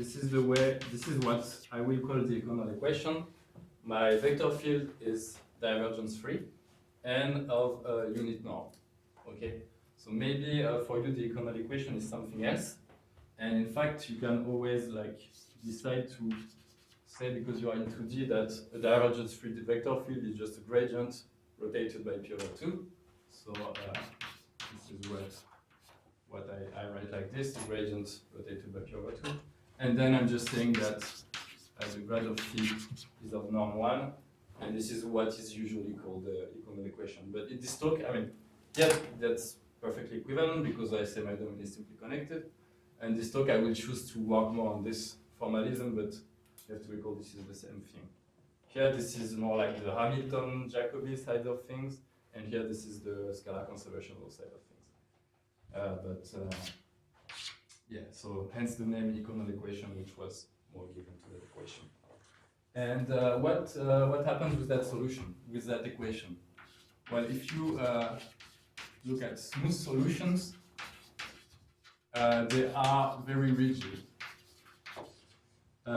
this is what I will call the eikonal equation. My vector field is divergence free and of a unit norm. Okay, so maybe for you the eikonal equation is something else, and in fact you can always like decide to say, because you are in 2D, that a divergence free vector field is just a gradient rotated by p over 2. So this is what I write like this, the gradient rotated by p over 2. And then I'm just saying that the grad of phi is of norm 1, and this is what is usually called the eikonal equation. But in this talk, I mean, yeah, that's perfectly equivalent because I say my domain is simply connected. And this talk I will choose to work more on this formalism, but you have to recall this is the same thing. Here this is more like the Hamilton-Jacobi side of things, and here this is the scalar conservational side of things. Yeah, so hence the name eikonal equation, which was more given to the equation. And what happens with that solution, with that equation? Well, if you look at smooth solutions, they are very rigid.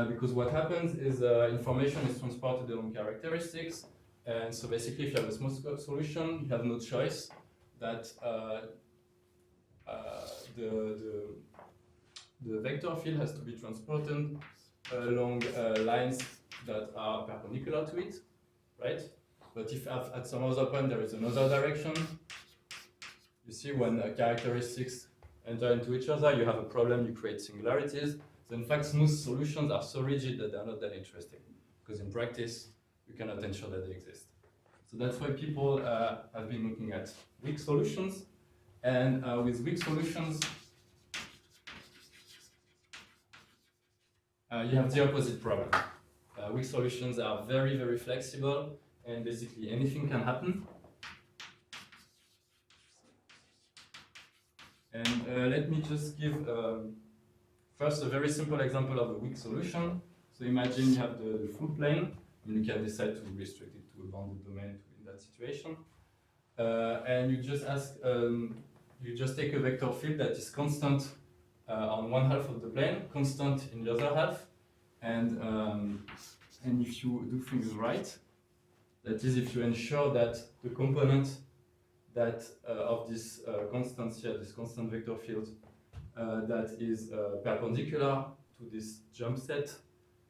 Because what happens is information is transported along characteristics, and so basically if you have a smooth solution, you have no choice that the vector field has to be transported along lines that are perpendicular to it, right? But if at some other point there is another direction, you see when characteristics enter into each other, you have a problem, you create singularities. So in fact, smooth solutions are so rigid that they're not that interesting, because in practice, you cannot ensure that they exist. So that's why people have been looking at weak solutions. And with weak solutions, you have the opposite problem. Weak solutions are very, very flexible, and basically anything can happen. And let me just give first a very simple example of a weak solution. So imagine you have the full plane, and you can decide to restrict it to a bounded domain in that situation. And you just ask, you just take a vector field that is constant on one half of the plane, constant in the other half, and if you do things right, that is, if you ensure that the component that of this constant here, this constant vector field, that is perpendicular to this jump set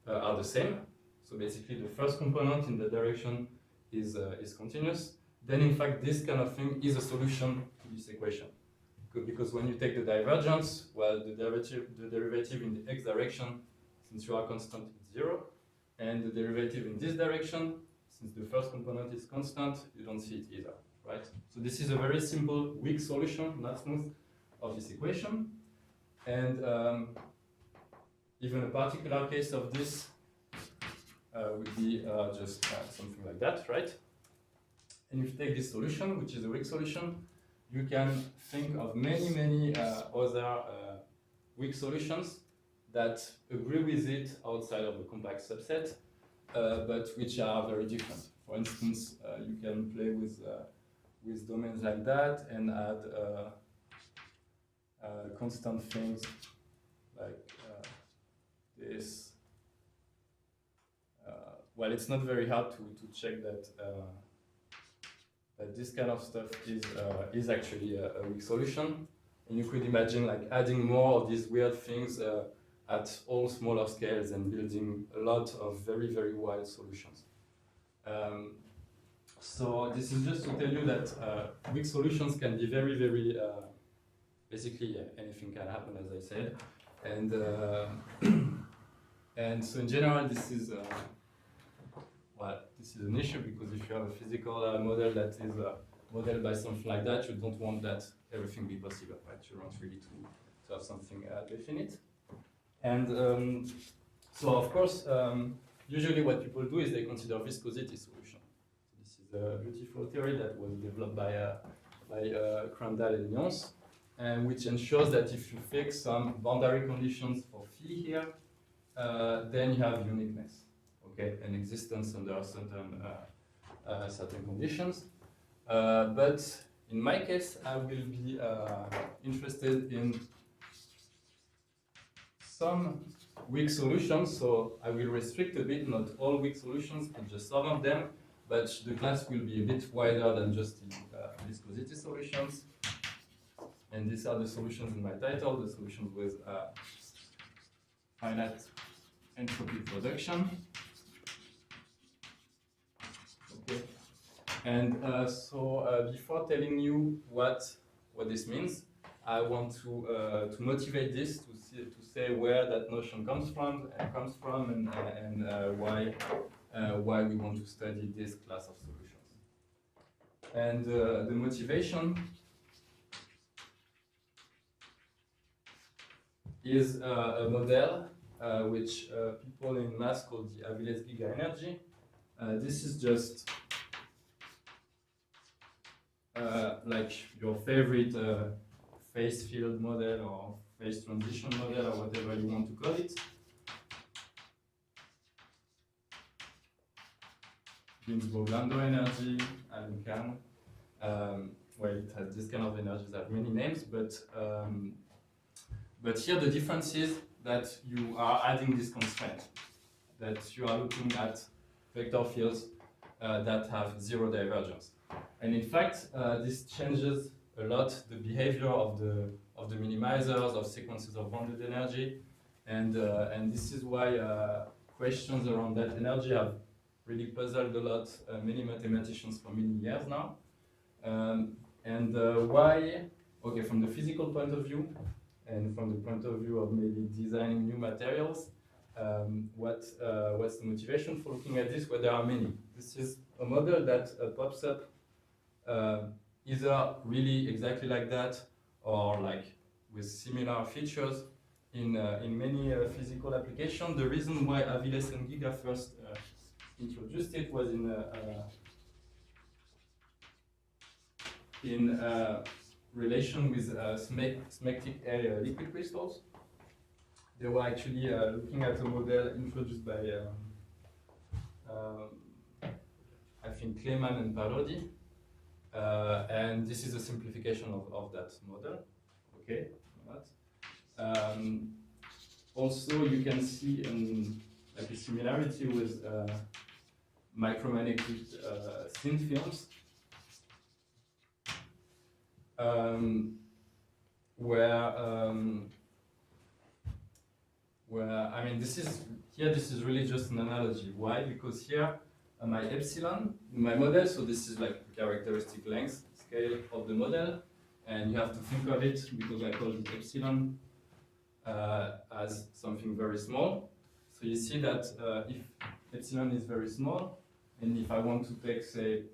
are the same. So basically, the first component in the direction is continuous. Then, in fact, this kind of thing is a solution to this equation. Because when you take the divergence, well, the derivative in the x direction, since you are constant, it's 0. And the derivative in this direction, since the first component is constant, you don't see it either, right? So this is a very simple, weak solution, not smooth, of this equation. And even a particular case of this would be just something like that, right? And if you take this solution, which is a weak solution, you can think of many, many other weak solutions that agree with it outside of the compact subset, but which are very different. For instance, you can play with domains like that and add constant things like this. Well, it's not very hard to check that that this kind of stuff is actually a weak solution. And you could imagine like adding more of these weird things at all smaller scales and building a lot of very, very wild solutions. So this is just to tell you that weak solutions can be very, very, basically anything can happen, as I said. And, and so in general, this is, well, this is an issue because if you have a physical model that is modeled by something like that, you don't want that everything be possible, right? You want really to have something definite. And so, of course, usually what people do is they consider viscosity solution. So this is a beautiful theory that was developed by Crandall and Lyons, and which ensures that if you fix some boundary conditions for phi here, then you have uniqueness, okay, and existence under certain conditions. But in my case, I will be interested in some weak solutions, so I will restrict a bit, not all weak solutions, but just some of them, but the class will be a bit wider than just the viscosity solutions. And these are the solutions in my title, the solutions with finite entropy production. Okay. And before telling you what this means, I want to motivate this, to say where that notion comes from, and why we want to study this class of solutions. And the motivation is a model which people in math call the Aviles Giga energy. This is just like your favorite phase field model or phase transition model or whatever you want to call it. Ginsburg-Landau energy, Allen-Kern. Well, it has this kind of energies have many names, but here the difference is that you are adding this constraint, that you are looking at vector fields that have zero divergence. And in fact, this changes a lot the behavior of the minimizers, of sequences of bounded energy, and this is why questions around that energy have really puzzled a lot many mathematicians for many years now. Why? Okay, from the physical point of view, and from the point of view of maybe designing new materials, what's the motivation for looking at this? Well, there are many. This is a model that pops up either really exactly like that, or like with similar features in many physical applications. The reason why Aviles and Giga first introduced it was in relation with smectic liquid crystals. They were actually looking at a model introduced by I think Kleeman and Parodi, and this is a simplification of that model. Okay. Also, you can see like a similarity with micromagnetic thin films, where I mean, this is really just an analogy. Why? Because here my epsilon in my model, so this is like characteristic length scale of the model, and you have to think of it, because I call it epsilon, as something very small. So you see that if epsilon is very small, and if I want to take, say,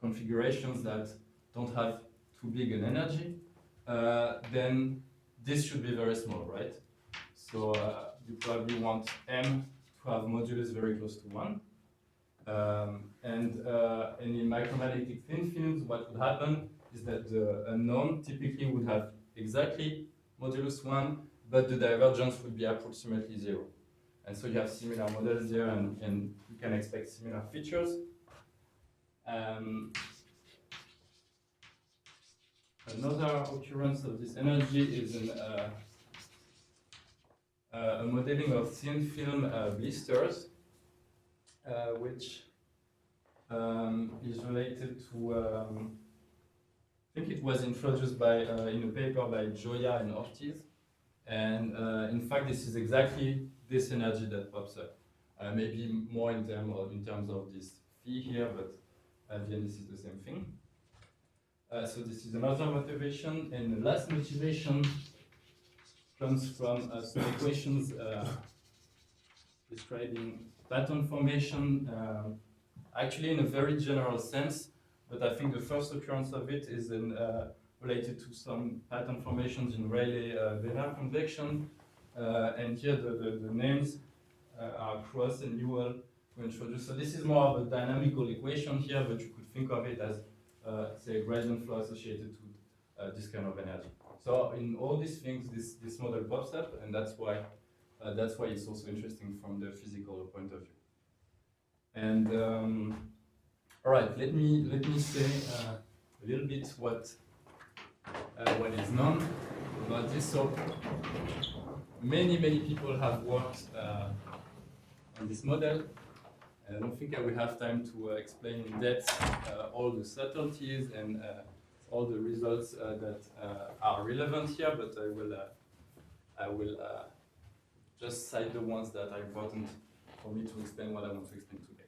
configurations that don't have too big an energy, then this should be very small, right? So you probably want M to have modulus very close to 1. And in micromagnetic thin films, what would happen is that the unknown typically would have exactly modulus 1, but the divergence would be approximately 0. And so you have similar models there, and you can expect similar features. Another occurrence of this energy is a modeling of thin film blisters, which is related to, I think it was introduced by in a paper by Joya and Ortiz, and in fact this is exactly this energy that pops up. Maybe more in terms of this phi here, but at the end this is the same thing. So this is another motivation, and the last motivation comes from some equations describing pattern formation, actually in a very general sense, but I think the first occurrence of it is related to some pattern formations in Rayleigh-Bénard convection, and here the names are Cross and Newell to introduce. So this is more of a dynamical equation here, but you could think of it as say a gradient flow associated to this kind of energy. So in all these things, this model pops up, and that's why it's also interesting from the physical point of view. And all right, let me say a little bit what is known about this. So many people have worked on this model. I don't think I will have time to explain in depth all the subtleties and all the results that are relevant here, but I will just cite the ones that are important for me to explain what I want to explain today.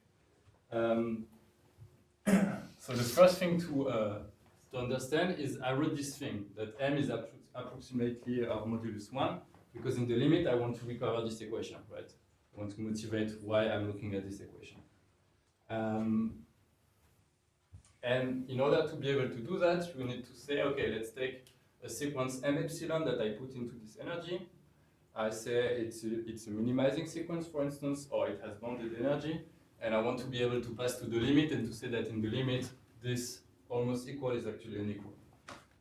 So the first thing to understand is I wrote this thing that m is approximately modulus 1, because in the limit I want to recover this equation, right? I want to motivate why I'm looking at this equation. And in order to be able to do that, you need to say, okay, let's take a sequence m epsilon that I put into this energy. I say it's a minimizing sequence, for instance, or it has bounded energy, and I want to be able to pass to the limit and to say that in the limit, this almost equal is actually unequal.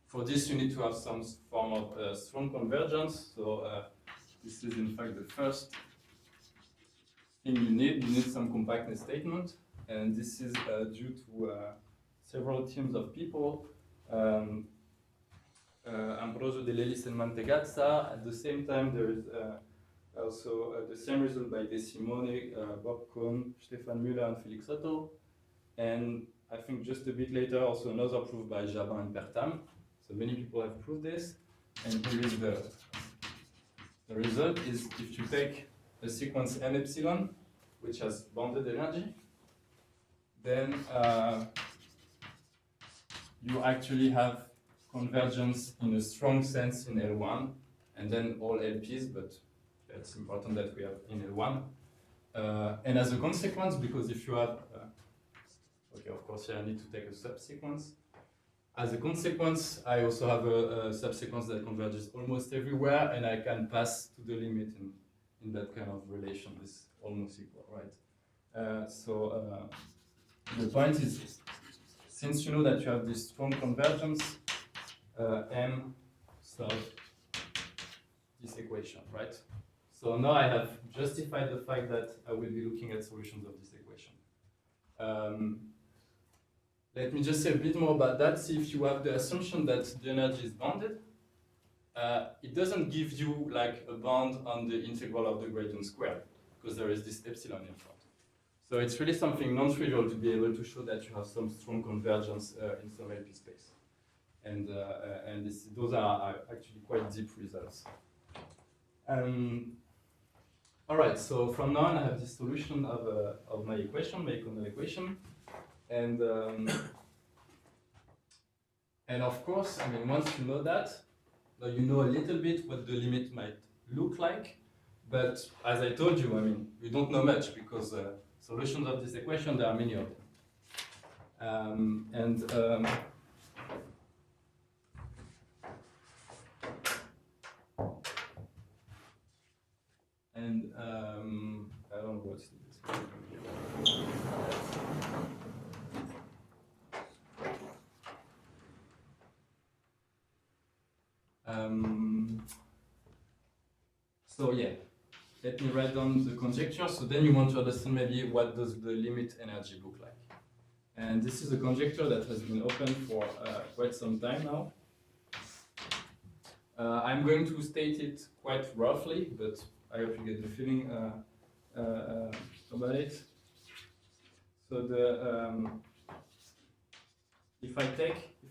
For this, you need to have some form of strong convergence. So this is in fact the first thing you need. You need some compactness statement, and this is due to several teams of people. Ambrosio De Lelis and Mantegazza. At the same time, there is also the same result by De Simone, Bob Cohn, Stefan Müller, and Felix Otto. And I think just a bit later, also another proof by Jabin and Pertam. So many people have proved this. And here is the result is if you take a sequence m epsilon, which has bounded energy, then you actually have convergence in a strong sense in L1, and then all LPs, but it's important that we have in L1. And as a consequence, because if you have, okay, of course, here I need to take a subsequence. As a consequence, I also have a subsequence that converges almost everywhere, and I can pass to the limit in that kind of relation, this almost equal, right? So the point is, since you know that you have this strong convergence, M solve this equation, right? So now I have justified the fact that I will be looking at solutions of this equation. Let me just say a bit more about that. See, if you have the assumption that the energy is bounded, it doesn't give you like a bound on the integral of the gradient squared, because there is this epsilon in front. So it's really something non-trivial to be able to show that you have some strong convergence in some LP space. And those are actually quite deep results. All right, so from now on I have this solution of my equation, my eikonal equation. And of course, I mean, once you know that, now you know a little bit what the limit might look like. But as I told you, I mean, we don't know much because solutions of this equation, there are many of them. I don't know what's this. So yeah, let me write down the conjecture. So then you want to understand maybe what does the limit energy look like. And this is a conjecture that has been open for quite some time now. I'm going to state it quite roughly, but I hope you get the feeling about it. So if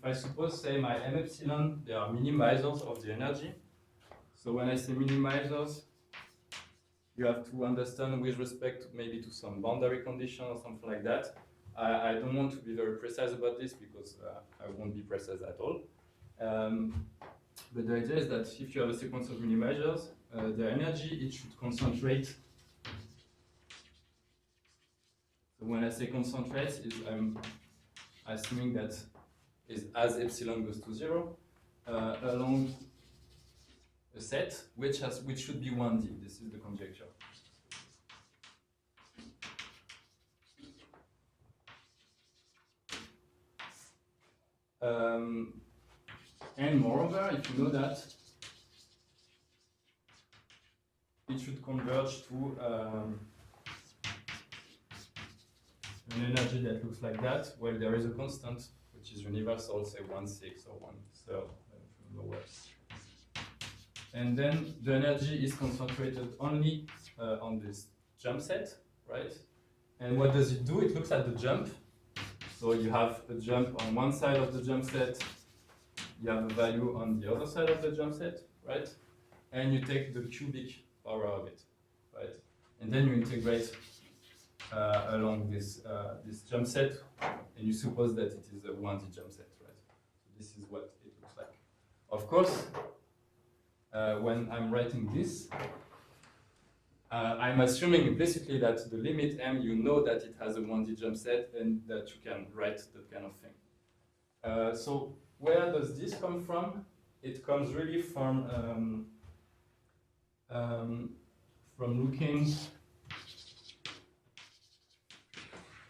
I suppose, say, my m epsilon, they are minimizers of the energy. So when I say minimizers, you have to understand with respect maybe to some boundary condition or something like that. I don't want to be very precise about this because I won't be precise at all. But the idea is that if you have a sequence of minimizers, their energy, it should concentrate. So when I say concentrate, I'm assuming that is as epsilon goes to 0 along a set which should be 1D. This is the conjecture. And moreover, if you know that it should converge to an energy that looks like that, well, there is a constant which is universal, say 1/6 or 1/3, I don't know what. and then the energy is concentrated only on this jump set, right? And what does it do? It looks at the jump. So you have a jump on one side of the jump set, you have a value on the other side of the jump set, right? And you take the cubic power of it, right? And then you integrate along this jump set, and you suppose that it is a 1D jump set, right? So this is what it looks like. Of course, when I'm writing this, I'm assuming implicitly that the limit m, you know that it has a 1D jump set and that you can write that kind of thing. So where does this come from? It comes really from looking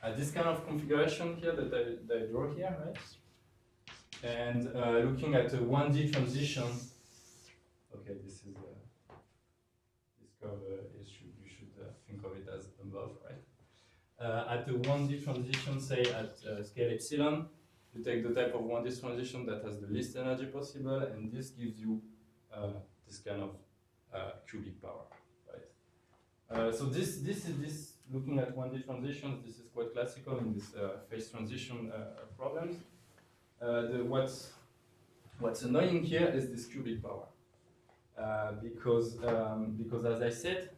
at this kind of configuration here that I draw here, right? And looking at a 1D transition. Okay, this is this curve. You should think of it as above, right? At the 1D transition, say at scale epsilon, you take the type of 1D transition that has the least energy possible, and this gives you this kind of cubic power, right? So this is looking at 1D transitions. This is quite classical in this phase transition problems. What's annoying here is this cubic power, because as I said,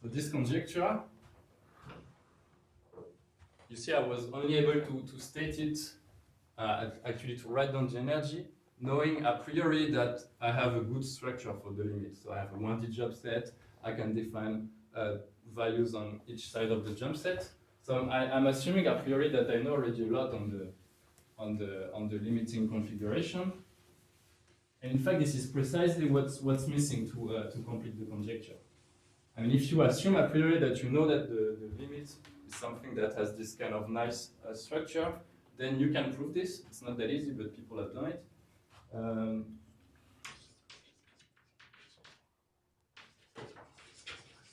so this conjecture, you see, I was only able to state it, actually to write down the energy, knowing a priori that I have a good structure for the limit. So I have a 1D jump set, I can define values on each side of the jump set. So I'm assuming a priori that I know already a lot on the limiting configuration. And in fact, this is precisely what's missing to complete the conjecture. I mean, if you assume a priori that you know that the limit is something that has this kind of nice structure, then you can prove this. It's not that easy, but people have done it.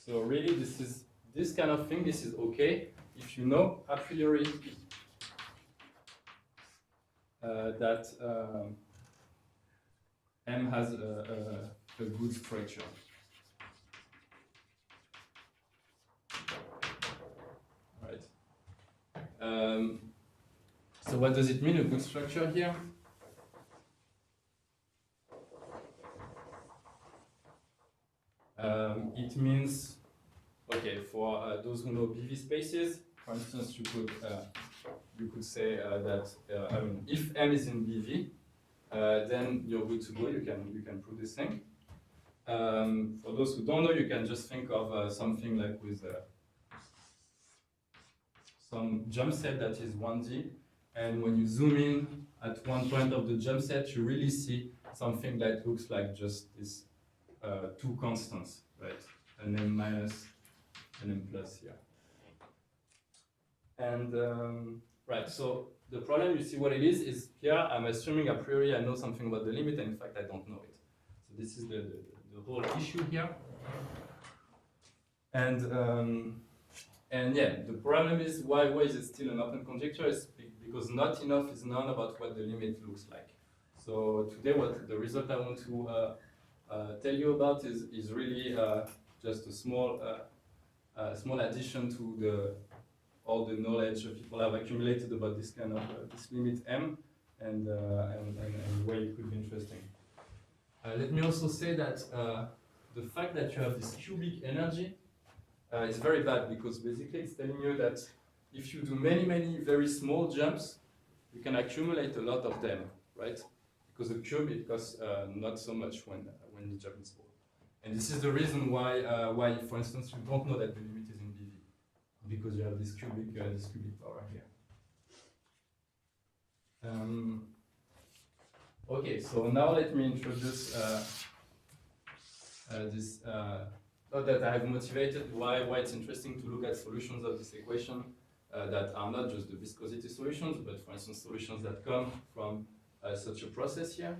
So really, this kind of thing, this is okay if you know a priori that M has a good structure. Right. So what does it mean, a good structure here? It means, okay, for those who know BV spaces, for instance, you could say that I mean, if M is in BV, then you're good to go. You can prove this thing. For those who don't know, you can just think of something like with some jump set that is 1D, and when you zoom in at one point of the jump set, you really see something that looks like just this two constants, right? An M minus, an M plus here. And right, so the problem, you see what it is here I'm assuming a priori I know something about the limit, and in fact I don't know it. So this is the whole issue here. And yeah, the problem is why is it still an open conjecture? Is because not enough is known about what the limit looks like. So today, what the result I want to tell you about is really just a small addition to all the knowledge people have accumulated about this kind of this limit M, and why it could be interesting. Let me also say that the fact that you have this cubic energy is very bad, because basically it's telling you that if you do many very small jumps, you can accumulate a lot of them, right? Because the cube, it costs not so much when the jump is small. And this is the reason why, for instance, you don't know that the limit is in BV, because you have this cubic power here. Okay, so now let me introduce this. Not that I have motivated why it's interesting to look at solutions of this equation that are not just the viscosity solutions, but for instance solutions that come from such a process here.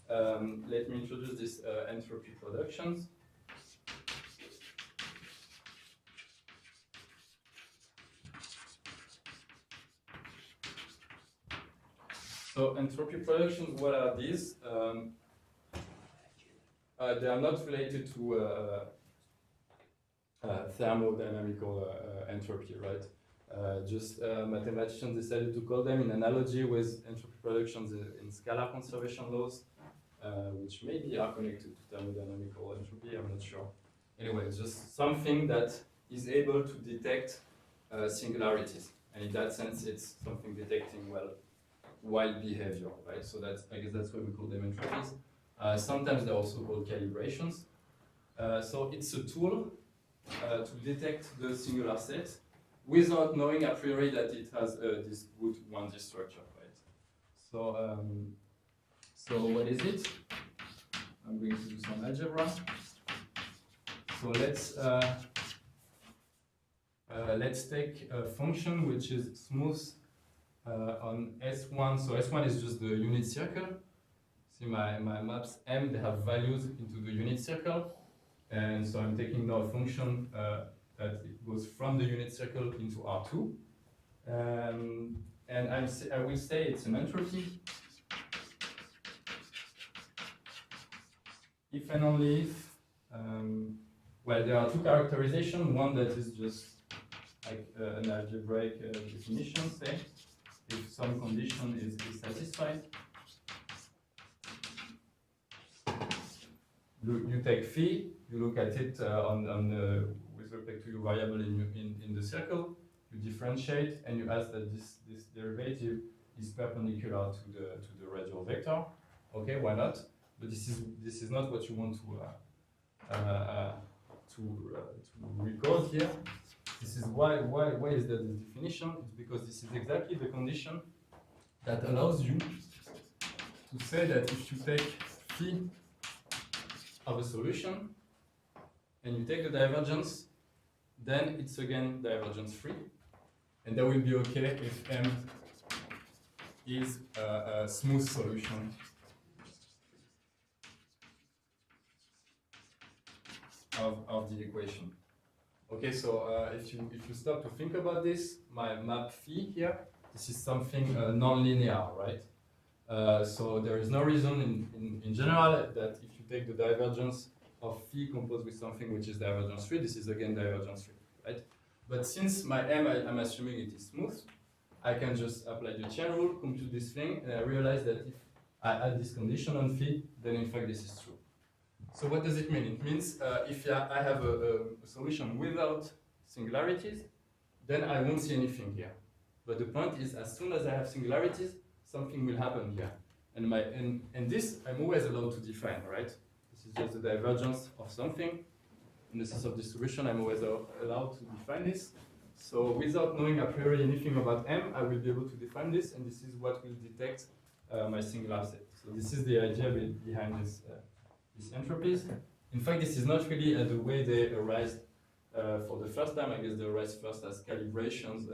Let me introduce this entropy productions. So entropy productions, what are these? They are not related to thermodynamical entropy, right? Just mathematicians decided to call them in analogy with entropy productions in scalar conservation laws, which maybe are connected to thermodynamical entropy, I'm not sure. Anyway, it's just something that is able to detect singularities. And in that sense, it's something detecting, well, wild behavior, right? So that's, I guess that's why we call them entropies. Sometimes they're also called calibrations. So it's a tool to detect the singular set without knowing a priori that it has this good 1D structure, right? So, so what is it? I'm going to do some algebra. So let's take a function which is smooth on S1. So S1 is just the unit circle. See my maps M, they have values into the unit circle. And so I'm taking now a function that it goes from the unit circle into R2. And I will say it's an entropy if and only if, well, there are two characterizations. One that is just like an algebraic definition, say, if some condition is satisfied. You take phi, you look at it with respect to your variable in the circle, you differentiate, and you ask that this derivative is perpendicular to the radial vector. Okay, why not? But this is not what you want to record here. This is why is that the definition? It's because this is exactly the condition that allows you to say that if you take phi of a solution and you take the divergence, then it's again divergence free, and that will be okay if M is a smooth solution of the equation. Okay, so if you stop to think about this, my map phi here, this is something non-linear, right? So there is no reason in general that if you take the divergence of phi composed with something which is divergence free, this is again divergence free, right? But since my M, I'm assuming it is smooth, I can just apply the chain rule, compute this thing, and I realize that if I add this condition on phi, then in fact this is true. So what does it mean? It means if I have a solution without singularities, then I won't see anything here. But the point is, as soon as I have singularities, something will happen here. And this I'm always allowed to define, right? This is just the divergence of something. In the sense of distribution, I'm always allowed to define this. So without knowing a priori anything about M, I will be able to define this, and this is what will detect my singular set. So this is the idea behind these entropies. In fact, this is not really the way they arise for the first time. I guess they arise first as calibrations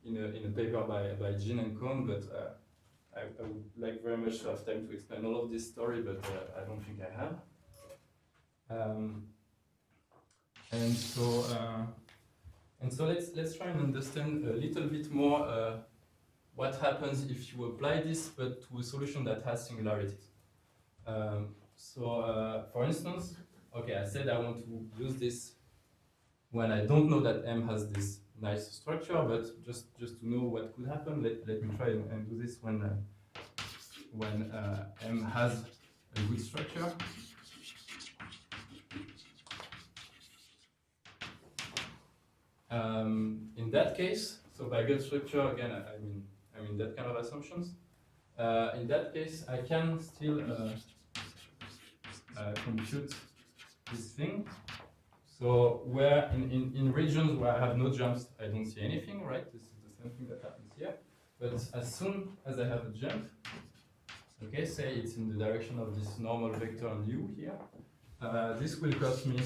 in a paper by Jin and Kohn, but I would like very much to have time to explain all of this story, but I don't think I have. And so let's try and understand a little bit more what happens if you apply this, but to a solution that has singularities. For instance, okay, I said I want to use this when I don't know that M has this nice structure, but just to know what could happen, let me try and do this when M has a good structure. In that case, so by good structure, again, I mean that kind of assumptions. In that case, I can still compute this thing. So where in regions where I have no jumps, I don't see anything, right? This is the same thing that happens here. But as soon as I have a jump, okay, say it's in the direction of this normal vector nu here, this will cost me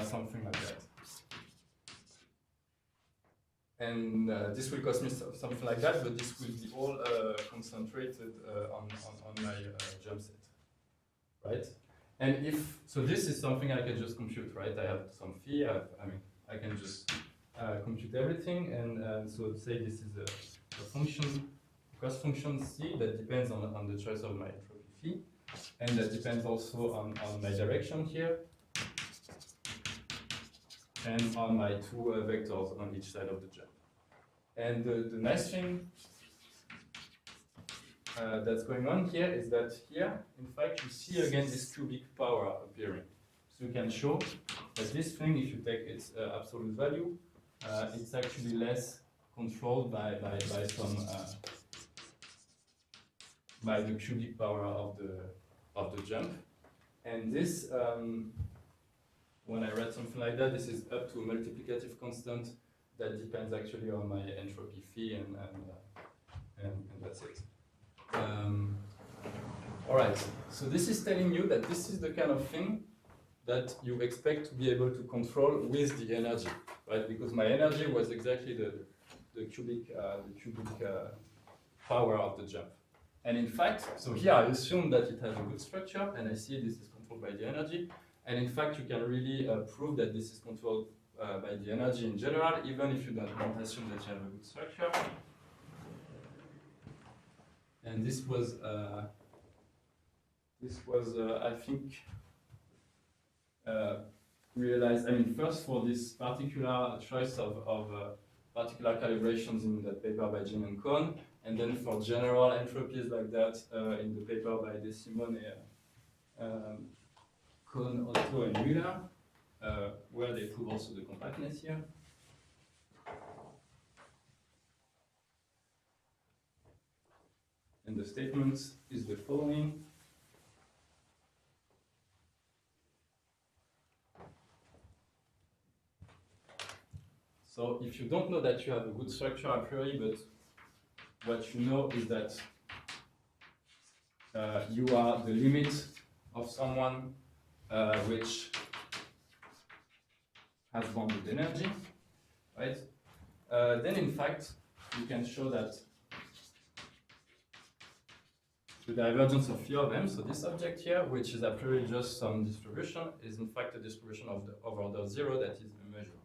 something like that. And this will cost me something like that, but this will be all concentrated on my jump set, right? And so this is something I can just compute, right? I have some phi, I can just compute split everything, and so say this is a function, cost function C that depends on the choice of my entropy phi, and that depends also on my direction here, and on my two vectors on each side of the jump. And the nice thing that's going on here is that here, in fact, you see again this cubic power appearing. So you can show that this thing, if you take its absolute value, it's actually less controlled by the cubic power of the jump. And this, when I read something like that, this is up to a multiplicative constant that depends actually on my entropy phi, and that's it. All right, so this is telling you that this is the kind of thing that you expect to be able to control with the energy, right? Because my energy was exactly the cubic power of the jump. And in fact, so here I assume that it has a good structure, and I see this is controlled by the energy. And in fact, you can really prove that this is controlled by the energy in general, even if you don't assume that you have a good structure. And this was I think, realized, I mean, first for this particular choice of particular calibrations in that paper by Jin and Cohn, and then for general entropies like that in the paper by De Simone, Cohn, Otto, and Müller, where they prove also the compactness here. And the statement is the following. So if you don't know that you have a good structure a priori, but what you know is that you are the limit of someone which has bounded energy, right? Then in fact, you can show that the divergence of phi of m, so this object here, which is a priori just some distribution, is in fact a distribution of order 0 that is a measure.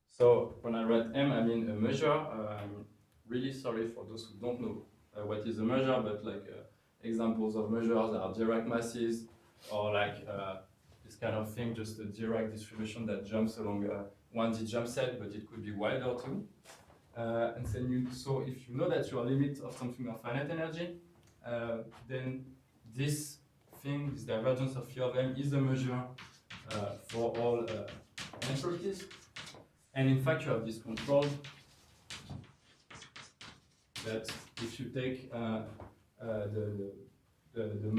So when I write m, I mean a measure. I'm really sorry for those who don't know what is a measure, but like examples of measures are Dirac masses, or like this kind of thing, just a Dirac distribution that jumps along a 1D jump set, but it could be wider too. And then so if you know that your limit of something of finite energy, then this thing, this divergence of phi of m, is a measure for all entropies. And in fact, you have this control that if you take the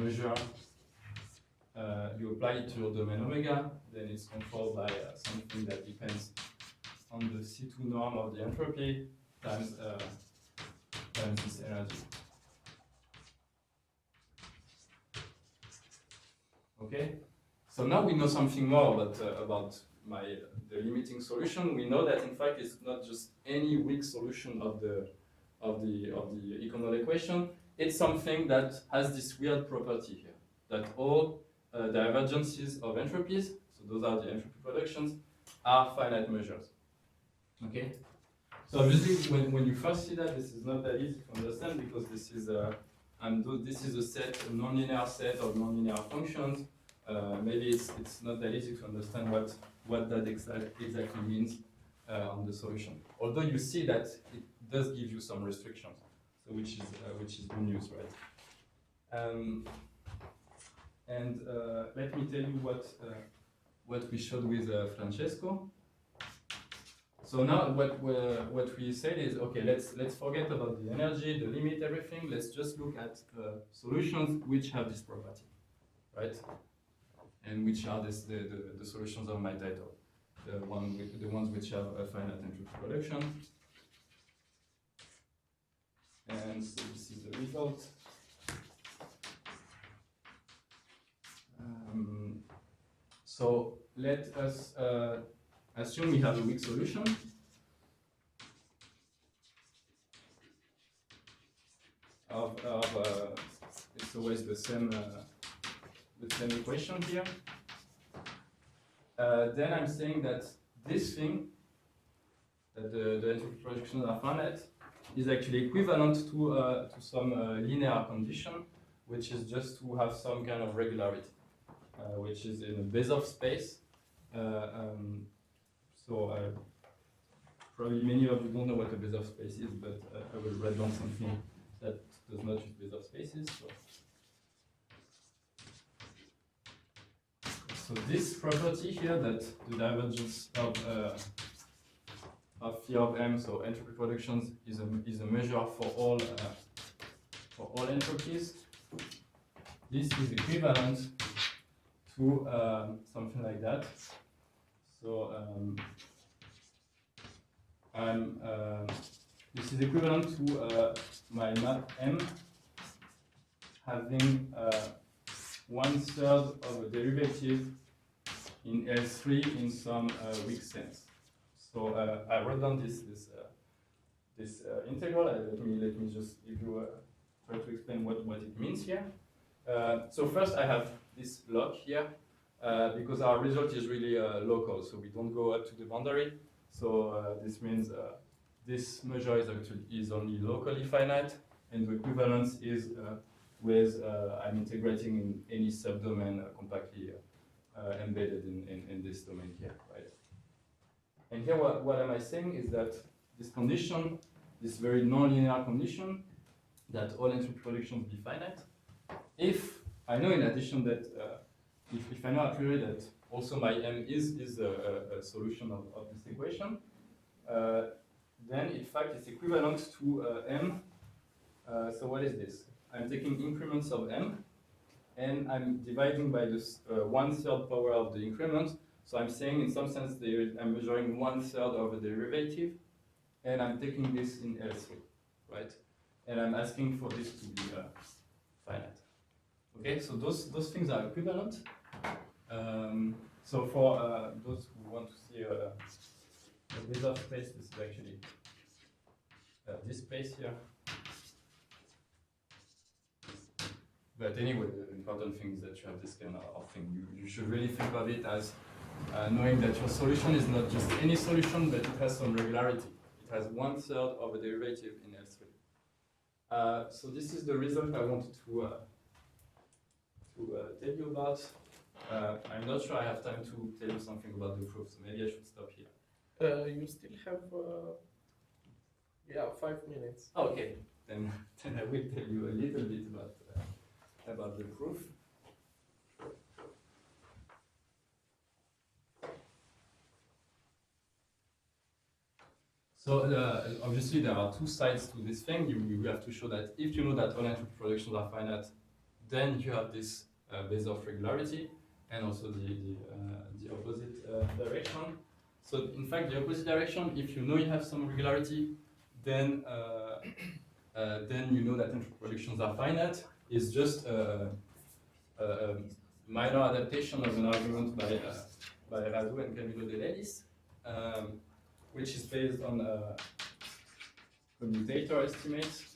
measure, you apply it to your domain omega, then it's controlled by something that depends on the C2 norm of the entropy times this energy. Okay, so now we know something more about the limiting solution. We know that in fact it's not just any weak solution of the eikonal equation. It's something that has this weird property here, that all divergences of entropies, so those are the entropy productions, are finite measures. Okay, so obviously when you first see that, this is not that easy to understand, because this is a set, a nonlinear set of nonlinear functions. Maybe it's not that easy to understand what that exactly means on the solution. Although you see that it does give you some restrictions, so which is good news, right? And let me tell you what we showed with Francesco. So now what we said is, okay, let's forget about the energy, the limit, everything. Let's just look at solutions which have this property, right? And which are the solutions of my title, the ones which have a finite entropy production. And so this is the result. So let us assume we have a weak solution. It's always the same equation here. then I'm saying that this thing, that the entropy projections are finite, is actually equivalent to some linear condition, which is just to have some kind of regularity, which is in a Bezoff space. Probably many of you don't know what a Bezoff space is, but I will write down something that does not use Bezoff spaces. So this property here, that the divergence of phi of m, so entropy productions, is a measure for all entropies. This is equivalent to something like that. So this is equivalent to my map M having 1/3 of a derivative in L3 in some weak sense. So I wrote down this integral. Let me just give you try to explain what it means here. So first I have this lock here because our result is really local, so we don't go up to the boundary. So this means this measure is only locally finite, and the equivalence is with I'm integrating in any subdomain compactly embedded in this domain here, right? And here, what am I saying is that this condition, this very non-linear condition, that all entropy productions be finite, if I know in addition that, if I know a priori that also my M is a solution of this equation, then in fact it's equivalent to M. So what is this? I'm taking increments of M, and I'm dividing by this 1/3 power of the increment. So I'm saying in some sense I'm measuring 1/3 of a derivative, and I'm taking this in L3, right? And I'm asking for this to be finite. Okay, so those things are equivalent. So for those who want to see a Bezoff space, this is actually this space here. But anyway, the important thing is that you have this kind of thing. You should really think of it as knowing that your solution is not just any solution, but it has some regularity. It has 1/3 of a derivative in L3. So this is the result I wanted to tell you about. I'm not sure I have time to tell you something about the proof, so maybe I should stop here. You still have 5 minutes. Oh, okay, then I will tell you a little bit about the proof. So obviously there are two sides to this thing. You have to show that if you know that all entropy productions are finite, then you have this Bezoff regularity, and also the opposite direction. So in fact, the opposite direction, if you know you have some regularity, then you know that entropy productions are finite. It's just a minor adaptation of an argument by Radu and Camilo de Lelis, which is based on commutator estimates.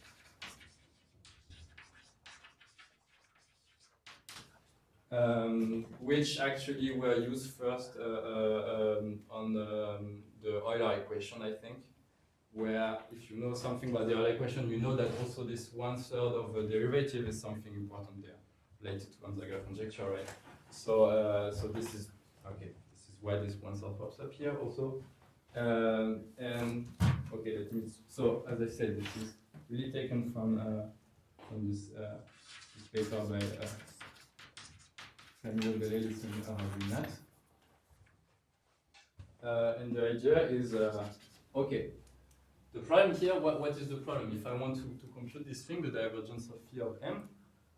Which actually were used first on the Euler equation, I think, where if you know something about the Euler equation, you know that also this 1/3 of a derivative is something important there, related to Gonzaga conjecture, right? So this is okay. This is why this 1/3 pops up here also. And okay, that means so. As I said, this is really taken from this paper by Camilo de Lelis and Aviles. And the idea is okay. The problem here, what is the problem? If I want to compute this thing, the divergence of phi of M,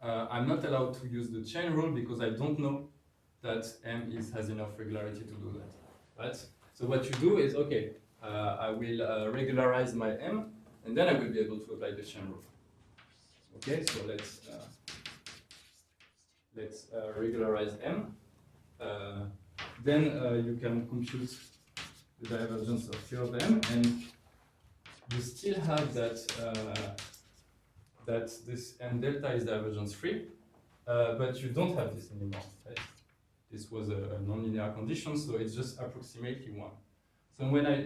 I'm not allowed to use the chain rule because I don't know that M has enough regularity to do that, right? So what you do is, okay, I will regularize my M, and then I will be able to apply the chain rule. Okay, so let's regularize M. Then you can compute the divergence of phi of M, and you still have that this M delta is divergence free, but you don't have this anymore. Right? this was a nonlinear condition, so it's just approximately 1.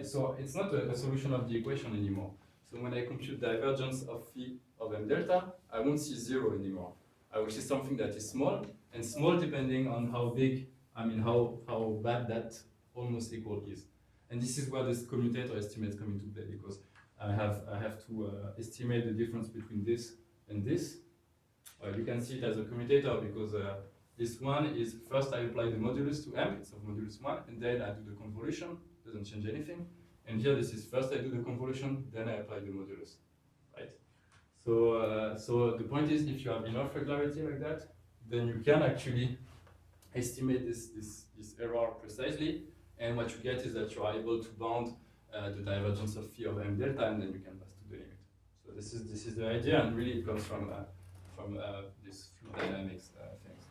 So it's not a solution of the equation anymore. So when I compute divergence of phi of m delta, I won't see 0 anymore. I will see something that is small, and small depending on how big, how bad that almost equal is. And this is where this commutator estimates come into play, because I have to estimate the difference between this and this. You can see it as a commutator because this one is first I apply the modulus to m, it's of modulus 1, and then I do the convolution, doesn't change anything. And here this is first I do the convolution, then I apply the modulus, right? So the point is, if you have enough regularity like that, then you can actually estimate this error precisely, and what you get is that you are able to bound the divergence of phi of m delta, and then you can pass to the limit. So this is the idea, and really it comes from this fluid dynamics things.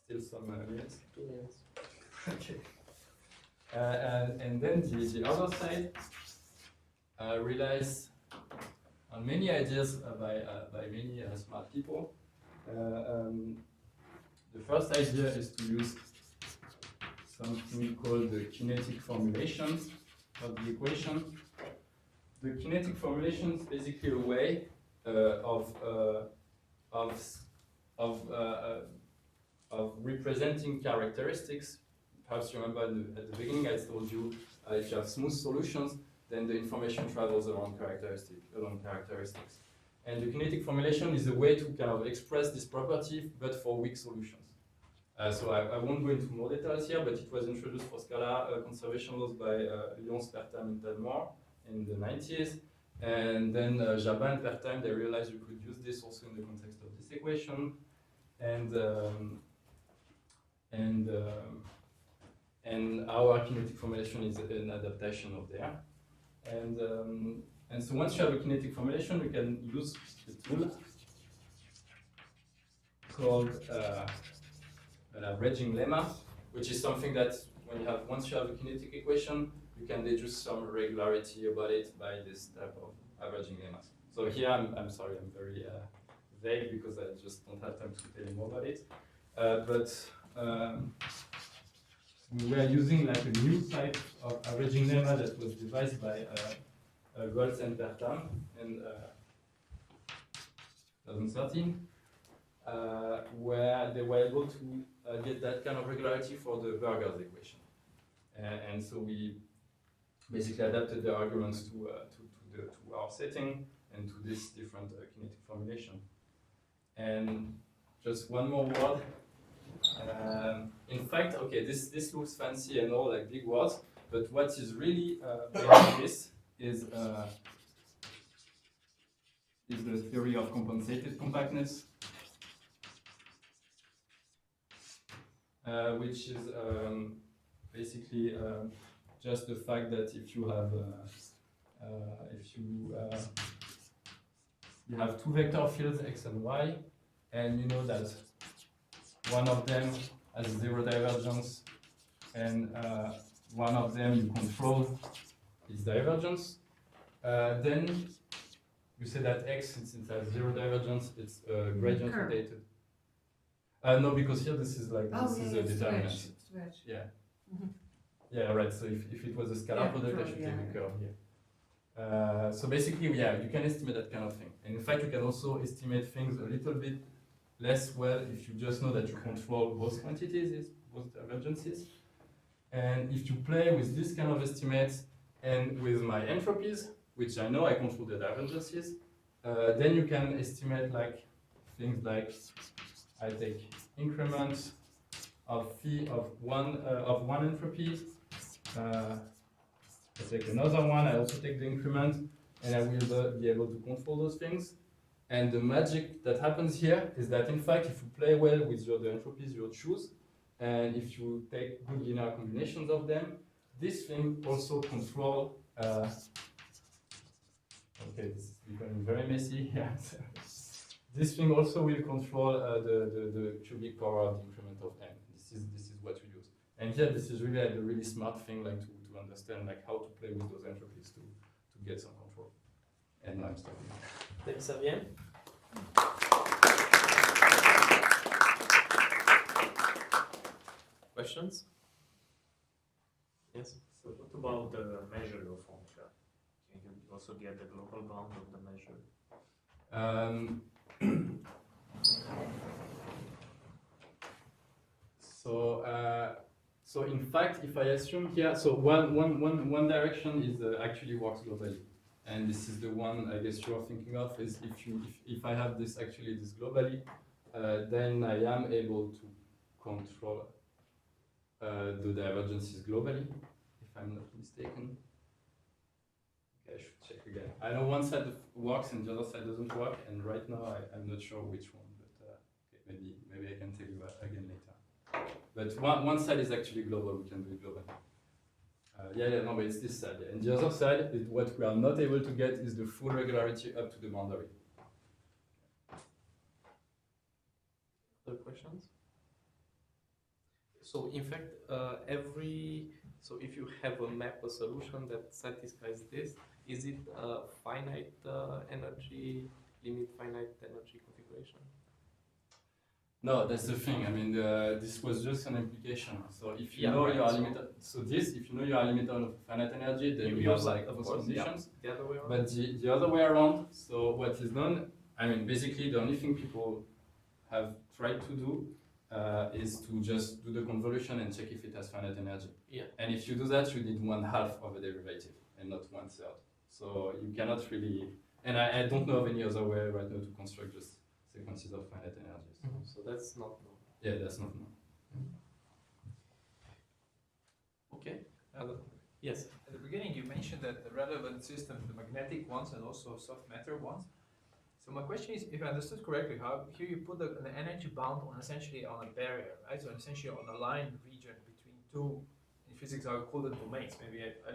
Still some minutes? 2 minutes. Okay. And then the other side relies on many ideas by many smart people. The first idea is to use something called the kinetic formulation of the equation. The kinetic formulation is basically a way of representing characteristics. Perhaps you remember at the beginning I told you if you have smooth solutions, then the information travels along characteristics. And the kinetic formulation is a way to kind of express this property, but for weak solutions. So I won't go into more details here, but it was introduced for scalar conservation laws by Lyons, Pertame, and Talmor in the 90s. And then Jabin and Pertame, they realized you could use this also in the context of this equation. And our kinetic formulation is an adaptation of there. And so once you have a kinetic formulation, you can use the tool called averaging lemma, which is something that once you have a kinetic equation, you can deduce some regularity about it by this type of averaging lemmas. So here, I'm sorry, I'm very vague because I just don't have time to tell you more about it. We were using like a new type of averaging lemma that was devised by Goltz and Pertame in 2013, where they were able to get that kind of regularity for the Burger's equation. And so we basically adapted the arguments to our setting and to this different kinetic formulation. And just one more word. In fact, okay, this looks fancy and all, like big words, but what is really behind this is the theory of compensated compactness, which is basically just the fact that if you have you have two vector fields x and y, and you know that one of them has zero divergence, and one of them you control its divergence, then you say that x, since it has zero divergence, it's gradient rotated. No, because here this is like this is a determinant. Stretch. Yeah. Mm-hmm. Yeah, right. So if it was a scalar product, I should take the curve here. So basically, yeah, you can estimate that kind of thing. And in fact, you can also estimate things a little bit less well if you just know that you control both quantities, both divergences. And if you play with this kind of estimates and with my entropies, which I know I control the divergences, then you can estimate like things like I take increments of phi of one entropy. I take another one. I also take the increment, and I will be able to control those things. And the magic that happens here is that, in fact, if you play well with the entropies you choose, and if you take good linear combinations of them, this thing also control. Okay, this is becoming very messy here. This thing also will control the cubic power of the increment of n. This is what we use. And here, this is really like the really smart thing, like to understand like how to play with those entropies to get some control. And now I'm stopping. Thanks, Xavier. questions? Yes. So what about the measure of omega? Can you also get the global bound of the measure? So in fact, if I assume here, so one direction is actually works globally, and this is the one I guess you are thinking of. Is if I have this globally, then I am able to control the divergences globally, if I'm not mistaken. Okay, I should check again. I know one side works and the other side doesn't work, and right now I'm not sure which one, but okay, maybe I can tell you again later. But one side is actually global, we can do it globally. No, but it's this side. Yeah. And the other side, what we are not able to get is the full regularity up to the boundary. Other questions? So in fact, so if you have a map, a solution that satisfies this, is it a finite energy, limit finite energy configuration? No, that's the thing. I mean, this was just an implication. So if you know right, you are limited, if you know you are limited of finite energy, then you have like those conditions. The other way around. But the other way around, so what is done, I mean, basically the only thing people have tried to do is to just do the convolution and check if it has finite energy. Yeah. And if you do that, you need 1/2 of a derivative and not 1/3. So you cannot really, and I don't know of any other way right now to construct just sequences of finite energies. Mm-hmm. So that's not known. Yeah, that's not known. Okay. Yes. At the beginning, you mentioned that the relevant systems, the magnetic ones and also soft matter ones. So my question is, if I understood correctly, how here you put an energy bound on essentially on a barrier, right? So essentially on a line region between two. In physics, I would call them domains. Maybe I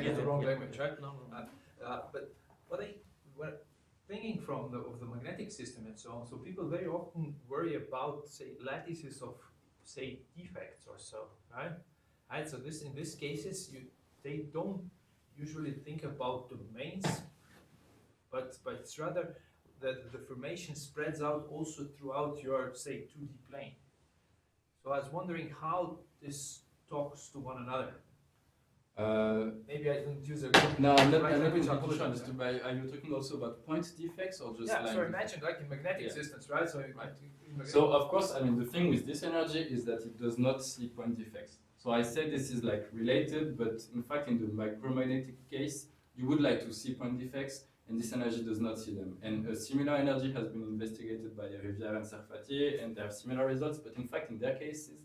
use the wrong language, right? No. But what thinking from of the magnetic system and so on. So people very often worry about, say, lattices of, say, defects or so, right? Right. So in this cases, they don't usually think about domains, but it's rather that the formation spreads out also throughout your, say, 2D plane. So I was wondering how this talks to one another. Maybe I didn't use a good No, I'm not language. completely sure understood. Are you talking also about point defects or just line so defects? imagine like in magnetic systems, right? So, So of course, I mean, the thing with this energy is that it does not see point defects. So I said this is like related, but in fact, in the micromagnetic case, you would like to see point defects, and this energy does not see them. And a similar energy has been investigated by Xavier and Sabatier, and they have similar results. But in fact, in their cases,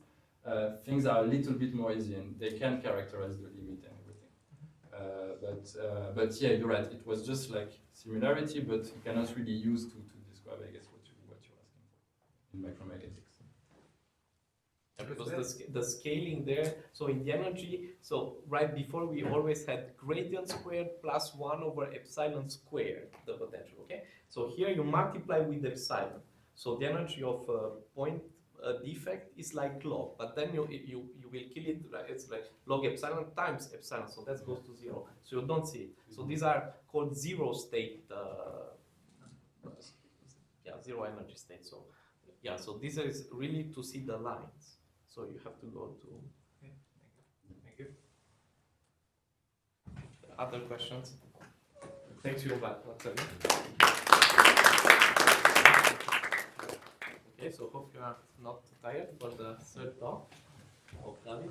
things are a little bit more easy, and they can characterize the limit and everything. But yeah, you're right. It was just like similarity, but you cannot really use to describe, I guess, what you're asking for in micromagnetics. Because the scaling there, so in the energy, so right before we always had gradient squared plus 1 over epsilon squared, the potential, okay? So here you multiply with epsilon. So the energy of point defect is like log, but then you will kill it, it's like log epsilon times epsilon, so that goes to 0. So you don't see it. So these are called zero state, zero energy state. So yeah, so this is really to see the lines. So you have to go to. Okay, thank you. Other questions? Thanks you back once again. Okay, so hope you are not tired for the third talk of David.